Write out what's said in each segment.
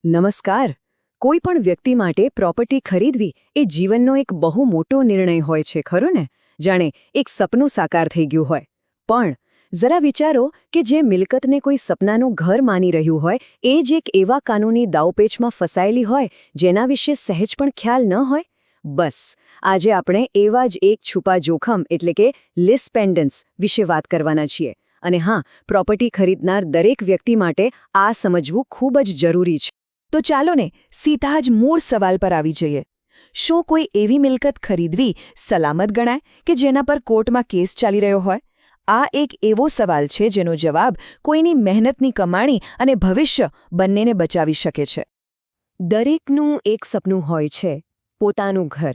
નમસ્કાર. કોઈ પણ વ્યક્તિ માટે પ્રોપર્ટી ખરીદવી એ જીવનનો એક બહુ મોટો નિર્ણય હોય છે, ખરું ને? જાણે એક સપનું સાકાર થઈ ગયું હોય. પણ જરા વિચારો કે જે મિલકતને કોઈ સપનાનું ઘર માની રહ્યું હોય એ જ એક એવા કાનૂની દાવપેચમાં ફસાયેલી હોય જેના વિશે સહેજ પણ ખ્યાલ ન હોય. બસ આજે આપણે એવા જ એક છુપા જોખમ એટલે કે લીઝ પેન્ડન્સ વિશે વાત કરવાના છીએ. અને હા, પ્રોપર્ટી ખરીદનાર દરેક વ્યક્તિ માટે આ સમજવું ખૂબ જ જરૂરી છે. તો ચાલો ને સીધા જ મૂળ સવાલ પર આવી જઈએ. શું કોઈ એવી મિલકત ખરીદવી સલામત ગણાય કે જેના પર કોર્ટમાં કેસ ચાલી રહ્યો હોય? આ એક એવો સવાલ છે જેનો જવાબ કોઈની મહેનતની કમાણી અને ભવિષ્ય બંનેને બચાવી શકે છે. દરેકનું એક સપનું હોય છે, પોતાનું ઘર.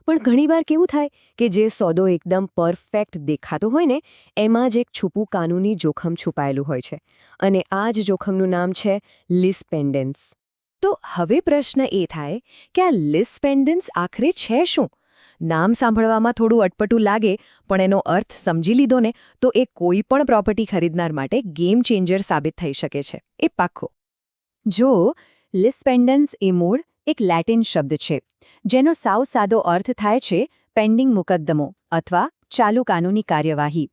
પણ ઘણીવાર કેવું થાય કે જે સોદો એકદમ પરફેક્ટ દેખાતો હોય ને એમાં જ એક છુપું કાનૂની જોખમ છુપાયેલું હોય છે. અને આ જ જોખમનું નામ છે લીઝ પેન્ડન્સ. તો હવે પ્રશ્ન એ થાય કે આ લીઝ પેન્ડન્સ આખરે છે શું? નામ સાંભળવામાં થોડું અટપટું લાગે, પણ એનો અર્થ સમજી લીધો ને તો એ કોઈ પણ પ્રોપર્ટી ખરીદનાર માટે ગેમ ચેન્જર સાબિત થઈ શકે છે. એ પાક્કો. જો લીઝ પેન્ડન્સ એ મૂળ એક લેટિન શબ્દ છે જેનો સાવ સાદો અર્થ થાય છે પેન્ડિંગ મુકદ્દમો અથવા ચાલુ કાનૂની કાર્યવાહી.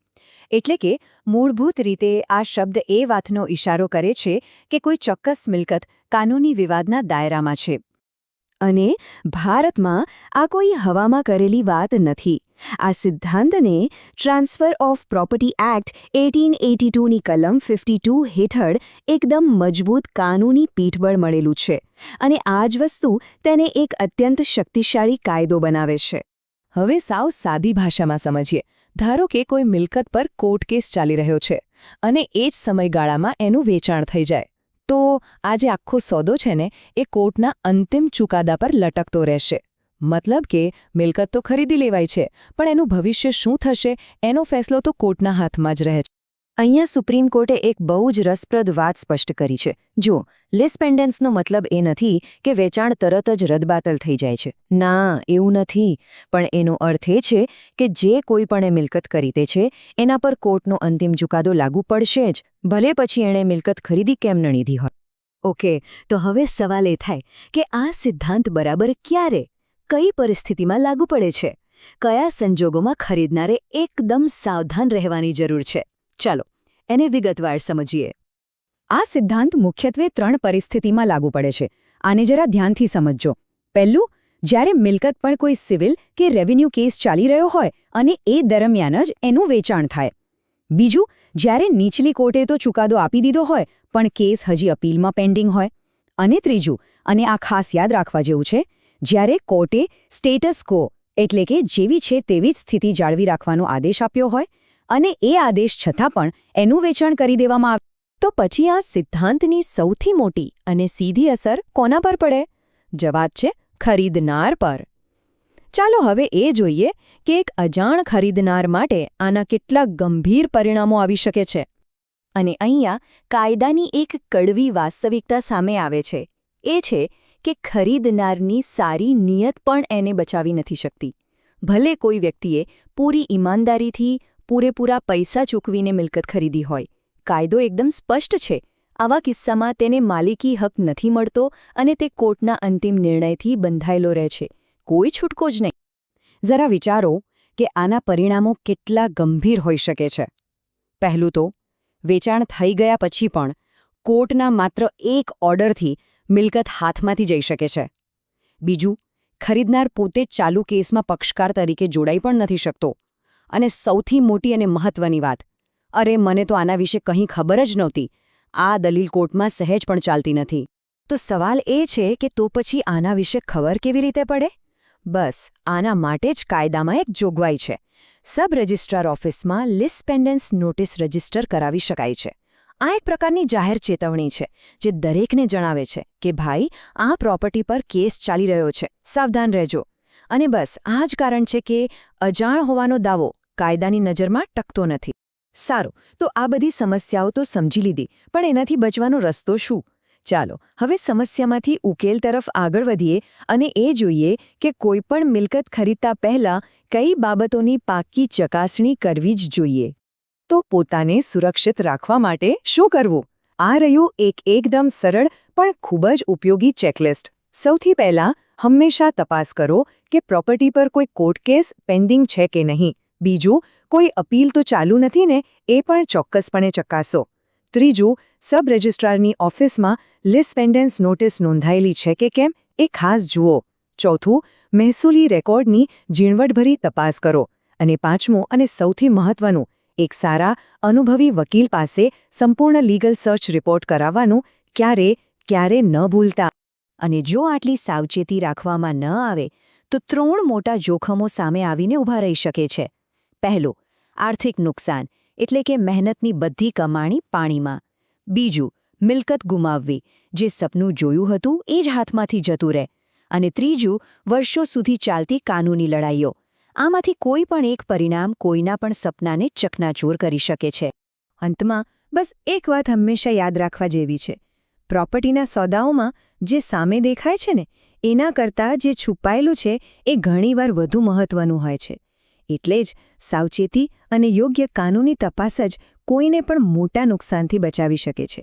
એટલે કે મૂળભૂત રીતે આ શબ્દ એ વાતનો ઇશારો કરે છે કે કોઈ ચોક્કસ મિલકત કાનૂની વિવાદના દાયરામાં છે. અને ભારતમાં આ કોઈ હવામાં કરેલી વાત નથી. આ સિદ્ધાંતને ટ્રાન્સફર ઓફ પ્રોપર્ટી એક્ટ 1882ની કલમ 52 હેઠળ એકદમ મજબૂત કાનૂની પીઠબળ મળેલું છે. અને આ જ વસ્તુ તેને એક અત્યંત શક્તિશાળી કાયદો બનાવે છે. હવે સાવ સાદી ભાષામાં સમજીએ. ધારો કે કોઈ મિલકત પર કોર્ટ કેસ ચાલી રહ્યો છે અને એ જ સમયગાળામાં એનું વેચાણ થઈ જાય. તો આ જે આખો સોદો છે ને એ કોર્ટના અંતિમ ચુકાદા પર લટકતો રહેશે. મતલબ કે મિલકત તો ખરીદી લેવાય છે, પણ એનું ભવિષ્ય શું થશે એનો ફેસલો તો કોર્ટના હાથમાં જ રહે છે. અહીંયા સુપ્રીમ કોર્ટે એક બહુ જ રસપ્રદ વાત સ્પષ્ટ કરી છે. જુઓ, લીઝ પેન્ડન્સનો મતલબ એ નથી કે વેચાણ તરત જ રદબાતલ થઈ જાય છે. ના, એવું નથી. પણ એનો અર્થ એ છે કે જે કોઈ પણ એ મિલકત ખરીદે છે એના પર કોર્ટનો અંતિમ ચુકાદો લાગુ પડશે જ, ભલે પછી એણે મિલકત ખરીદી કેમ ન લીધી હોય. ઓકે, તો હવે સવાલ એ થાય કે આ સિદ્ધાંત બરાબર ક્યારે, કઈ પરિસ્થિતિમાં લાગુ પડે છે? કયા સંજોગોમાં ખરીદનારે એકદમ સાવધાન રહેવાની જરૂર છે? ચાલો એને વિગતવાર સમજીએ. આ સિદ્ધાંત મુખ્યત્વે 3 પરિસ્થિતિમાં લાગુ પડે છે. આને જરા ધ્યાનથી સમજજો. પહેલું, જ્યારે મિલકત પર કોઈ સિવિલ કે રેવન્યુ કેસ ચાલી રહ્યો હોય અને એ દરમિયાન જ એનું વેચાણ થાય. બીજું, જ્યારે નીચલી કોર્ટે તો ચુકાદો આપી દીધો હોય પણ કેસ હજી અપીલમાં પેન્ડિંગ હોય. અને ત્રીજું, અને આ ખાસ યાદ રાખવા જેવું છે, જ્યારે કોર્ટે સ્ટેટસ ક્વો એટલે કે જેવી છે તેવી જ સ્થિતિ જાળવી રાખવાનો આદેશ આપ્યો હોય અને એ આદેશ છતાં પણ એનું વેચાણ કરી દેવામાં આવે. તો પછી આ સિદ્ધાંતની સૌથી મોટી અને સીધી અસર કોના પર પડે? જવાબ છે ખરીદનાર પર. ચાલો હવે એ જોઈએ કે એક અજાણ ખરીદનાર માટે આના કેટલા ગંભીર પરિણામો આવી શકે છે. અને અહીંયા કાયદાની એક કડવી વાસ્તવિકતા સામે આવે છે. એ છે કે ખરીદનારની સારી નિયત પણ એને બચાવી નથી શકતી. ભલે કોઈ વ્યક્તિએ પૂરી ઈમાનદારીથી પૂરેપૂરા પૈસા ચૂકવીને મિલકત ખરીદી હોય, કાયદો એકદમ સ્પષ્ટ છે. આવા કિસ્સામાં તેને માલિકી હક નથી મળતો અને તે કોર્ટના અંતિમ નિર્ણયથી બંધાયેલો રહે છે. કોઈ છૂટકો જ નહીં. જરા વિચારો કે આના પરિણામો કેટલા ગંભીર હોઈ શકે છે. પહેલું તો, વેચાણ થઈ ગયા પછી પણ કોર્ટના માત્ર એક ઓર્ડરથી મિલકત હાથમાંથી જઈ શકે છે. બીજું, ખરીદનાર પોતે જ ચાલુ કેસમાં પક્ષકાર તરીકે જોડાઈ પણ નથી શકતો. અને સૌથી મોટી અને મહત્વની વાત, અરે મને તો આના વિશે કંઈ ખબર જ નહોતી, આ દલીલ કોર્ટમાં સહેજ પણ ચાલતી નથી. તો સવાલ એ છે કે તો પછી આના વિશે ખબર કેવી રીતે પડે? બસ આના માટે જ કાયદામાં એક જોગવાઈ છે. સબ રજિસ્ટ્રાર ઓફિસમાં લીઝ પેન્ડન્સ નોટિસ રજિસ્ટર કરાવી શકાય છે. આ એક પ્રકારની જાહેર ચેતવણી છે જે દરેકને જણાવે છે કે ભાઈ, આ પ્રોપર્ટી પર કેસ ચાલી રહ્યો છે, સાવધાન રહેજો. અને બસ આ જ કારણ છે કે અજાણ હોવાનો દાવો કાયદાની નજરમાં ટકતો નથી. સારું, તો આ બધી સમસ્યાઓ તો સમજી લીધી, પણ એનાથી બચવાનો રસ્તો શું? ચાલો હવે સમસ્યામાંથી ઉકેલ તરફ આગળ વધીએ અને એ જોઈએ કે કોઈપણ મિલકત ખરીદતા પહેલાં કઈ બાબતોની પાક્કી ચકાસણી કરવી જ જોઈએ. તો પોતાને સુરક્ષિત રાખવા માટે શું કરવું? આ રહ્યું એક એકદમ સરળ પણ ખૂબ જ ઉપયોગી ચેકલિસ્ટ. સૌથી પહેલાં હંમેશા તપાસ કરો કે પ્રોપર્ટી પર કોઈ કોર્ટ કેસ પેન્ડિંગ છે કે નહીં. બીજું, કોઈ અપીલ તો ચાલુ નથી ને એ પણ ચોક્કસપણે ચકાસો. ત્રીજું, સબ રજિસ્ટ્રારની ઓફિસમાં લીઝ પેન્ડન્સ નોટિસ નોંધાયેલી છે કે કેમ એ ખાસ જુઓ. ચોથું, મહેસૂલી રેકોર્ડની ઝીણવટભરી તપાસ કરો. અને પાંચમું અને સૌથી મહત્વનું, એક સારા અનુભવી વકીલ પાસે સંપૂર્ણ લીગલ સર્ચ રિપોર્ટ કરાવવાનું ક્યારે ન ભૂલતા. અને જો આટલી સાવચેતી રાખવામાં ન આવે તો 3 મોટા જોખમો સામે આવીને ઊભા રહી શકે છે. પહેલું, આર્થિક નુકસાન, એટલે કે મહેનતની બધી કમાણી પાણીમાં. બીજું, મિલકત ગુમાવવી, જે સપનું જોયું હતું એ જ હાથમાંથી જતું રહે. અને ત્રીજું, વર્ષો સુધી ચાલતી કાનૂની લડાઈઓ. આમાંથી કોઈ પણ એક પરિણામ કોઈના પણ સપનાને ચકનાચૂર કરી શકે છે. અંતમાં બસ એક વાત હંમેશા યાદ રાખવા જેવી છે. પ્રોપર્ટીના સોદાઓમાં જે સામે દેખાય છે ને એના કરતાં જે છુપાયેલું છે એ ઘણીવાર વધુ મહત્વનું હોય છે. એટલે જ સાવચેતી અને યોગ્ય કાનૂની તપાસ જ કોઈને પણ મોટા નુકસાનથી બચાવી શકે છે.